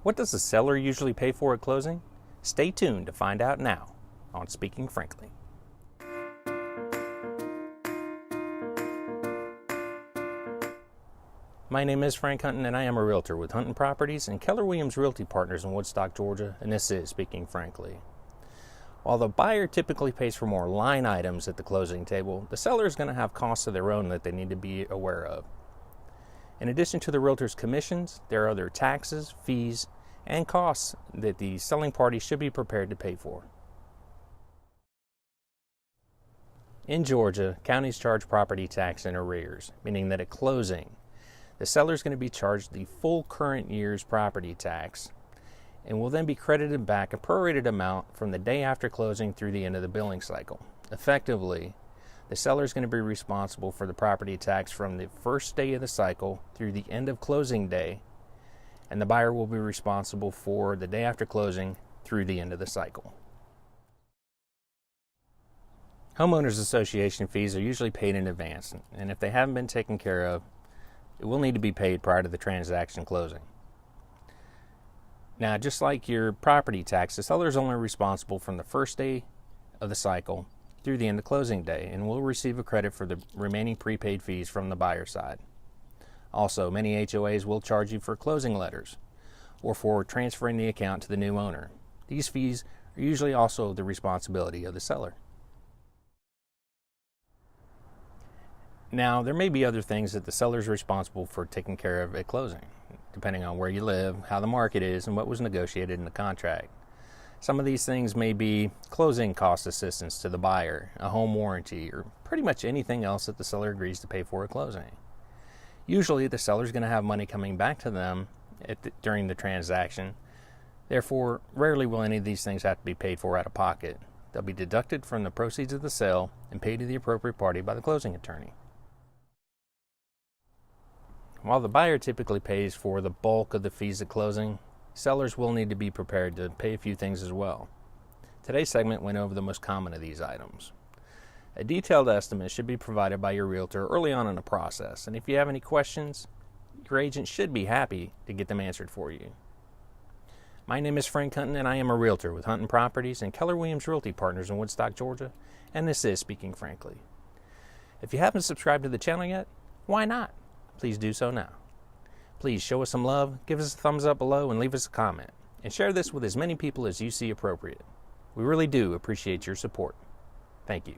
What does the seller usually pay for at closing? Stay tuned to find out now on Speaking Frankly. My name is Frank Hunton, and I am a realtor with Hunton Properties and Keller Williams Realty Partners in Woodstock, Georgia, and this is Speaking Frankly. While the buyer typically pays for more line items at the closing table, the seller is going to have costs of their own that they need to be aware of. In addition to the realtor's commissions, there are other taxes, fees, and costs that the selling party should be prepared to pay for. In Georgia, counties charge property tax in arrears, meaning that at closing, the seller is going to be charged the full current year's property tax and will then be credited back a prorated amount from the day after closing through the end of the billing cycle. Effectively, the seller is going to be responsible for the property tax from the first day of the cycle through the end of closing day, and the buyer will be responsible for the day after closing through the end of the cycle. Homeowners Association fees are usually paid in advance, and if they haven't been taken care of, it will need to be paid prior to the transaction closing. Now, just like your property tax, the seller is only responsible from the first day of the cycle through the end of closing day and will receive a credit for the remaining prepaid fees from the buyer side. Also, many HOAs will charge you for closing letters or for transferring the account to the new owner. These fees are usually also the responsibility of the seller. Now, there may be other things that the seller is responsible for taking care of at closing, depending on where you live, how the market is, and what was negotiated in the contract. Some of these things may be closing cost assistance to the buyer, a home warranty, or pretty much anything else that the seller agrees to pay for at closing. Usually, the seller is going to have money coming back to them during the transaction. Therefore, rarely will any of these things have to be paid for out of pocket. They'll be deducted from the proceeds of the sale and paid to the appropriate party by the closing attorney. While the buyer typically pays for the bulk of the fees at closing, sellers will need to be prepared to pay a few things as well. Today's segment went over the most common of these items. A detailed estimate should be provided by your realtor early on in the process, and if you have any questions, your agent should be happy to get them answered for you. My name is Frank Hunton, and I am a realtor with Hunton Properties and Keller Williams Realty Partners in Woodstock, Georgia, and this is Speaking Frankly. If you haven't subscribed to the channel yet, why not? Please do so now. Please show us some love, give us a thumbs up below, and leave us a comment. And share this with as many people as you see appropriate. We really do appreciate your support. Thank you.